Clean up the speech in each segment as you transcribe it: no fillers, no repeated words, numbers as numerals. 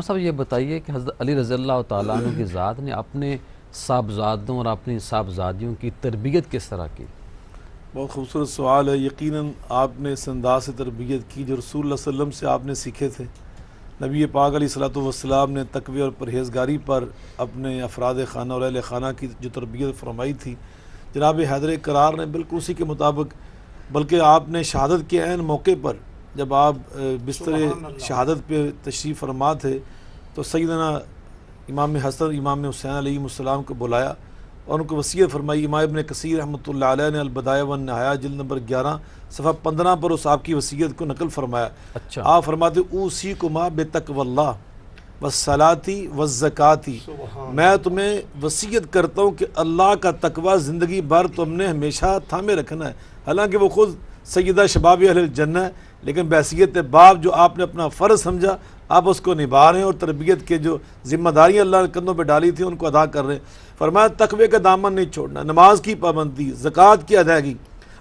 صاحب یہ بتائیے کہ حضرت علی رضی اللہ تعالیٰ عنہ کی ذات نے اپنے صاحبزادوں اور اپنی صاحبزادیوں کی تربیت کس طرح کی؟ بہت خوبصورت سوال ہے۔ یقیناً آپ نے اس انداز سے تربیت کی جو رسول اللہ صلی اللہ علیہ وسلم سے آپ نے سیکھے تھے۔ نبی پاک علیہ الصلوۃ والسلام نے تقوی اور پرہیزگاری پر اپنے افراد خانہ اور اہل خانہ کی جو تربیت فرمائی تھی، جناب حیدر کرار نے بالکل اسی کے مطابق، بلکہ آپ نے شہادت کے عین موقع پر جب آپ بستر شہادت پہ تشریف فرما تھے تو سیدنا امام حسن امام حسین علیہ السلام کو بلایا اور ان کو وصیت فرمائی۔ امام ابن کثیر رحمۃ اللہ علیہ نے البدایہ والنہایہ جلد نمبر 11 صفحہ 15 پر اس آپ کی وصیت کو نقل فرمایا۔ اچھا، آپ فرماتے اوصیکما بتقوی اللہ والصلاۃ والزکاۃ، میں تمہیں وصیت کرتا ہوں کہ اللہ کا تقوی زندگی بھر تم نے ہمیشہ تھامے رکھنا ہے۔ حالانکہ وہ خود سیدہ شباب اہل الجنہ ہے، لیکن بحیثیت باپ جو آپ نے اپنا فرض سمجھا آپ اس کو نبھا رہے ہیں، اور تربیت کے جو ذمہ داریاں اللہ نے کندھوں پہ ڈالی تھی ان کو ادا کر رہے ہیں۔ فرمایا تقوی کا دامن نہیں چھوڑنا، نماز کی پابندی، زکوٰۃ کی ادائیگی،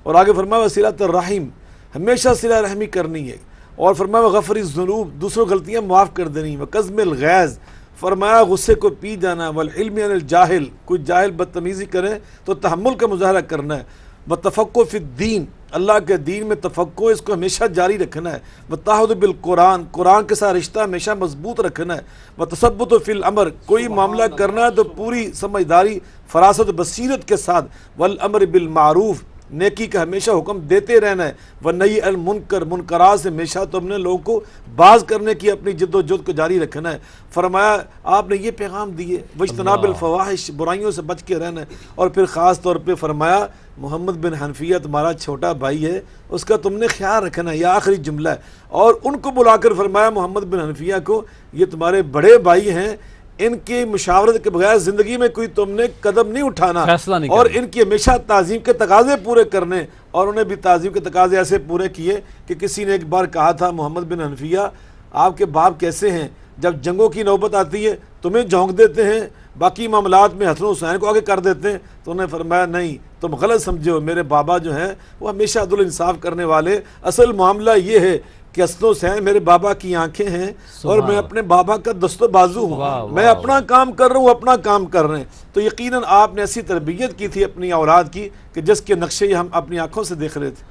اور آگے فرمایا وصلۃ الرحم، ہمیشہ صلہ رحمی کرنی ہے، اور فرمایا غفر الذنوب، دوسروں غلطیاں معاف کر دینی، وکظم الغیظ، فرمایا غصے کو پی جانا، والحلم عن الجاہل، کوئی جاہل بدتمیزی کرے تو تحمل کا مظاہرہ کرنا ہے، وتفقہ فی الدین، اللہ کے دین میں تفقہ اس کو ہمیشہ جاری رکھنا ہے، وتعہد بالقرآن، قرآن کے ساتھ رشتہ ہمیشہ مضبوط رکھنا ہے، وتثبت فی الامر، کوئی معاملہ کرنا ہے تو پوری سمجھداری فراست بصیرت کے ساتھ، والامر بالمعروف، نیکی کا ہمیشہ حکم دیتے رہنا ہے، والنہی عن المنکر، منکرات سے ہمیشہ تم نے لوگوں کو باز کرنے کی اپنی جد و جہد کو جاری رکھنا ہے۔ فرمایا آپ نے یہ پیغام دیے، واجتناب الفواحش، برائیوں سے بچ کے رہنا ہے، اور پھر خاص طور پہ فرمایا محمد بن حنفیہ تمہارا چھوٹا بھائی ہے، اس کا تم نے خیال رکھنا ہے، یہ آخری جملہ ہے، اور ان کو بلا کر فرمایا محمد بن حنفیہ کو، یہ تمہارے بڑے بھائی ہیں، ان کی مشاورت کے بغیر زندگی میں کوئی تم نے قدم نہیں اٹھانا، اور ان کی ہمیشہ تعظیم کے تقاضے پورے کرنے، اور انہیں بھی تعظیم کے تقاضے ایسے پورے کیے کہ کسی نے ایک بار کہا تھا محمد بن حنفیہ آپ کے باپ کیسے ہیں، جب جنگوں کی نوبت آتی ہے تمہیں جھونک دیتے ہیں، باقی معاملات میں حسن حسین کو آگے کر دیتے ہیں، تو انہوں نے فرمایا نہیں تم غلط سمجھے ہو، میرے بابا جو ہیں وہ ہمیشہ عدل انصاف کرنے والے، اصل معاملہ یہ ہے کہ حسن حسین میرے بابا کی آنکھیں ہیں اور میں اپنے بابا کا دست و بازو ہوں، میں اپنا کام کر رہا ہوں، اپنا کام کر رہے ہیں۔ تو یقیناً آپ نے ایسی تربیت کی تھی اپنی اولاد کی کہ جس کے نقشے ہم اپنی آنکھوں سے دیکھ رہے تھے۔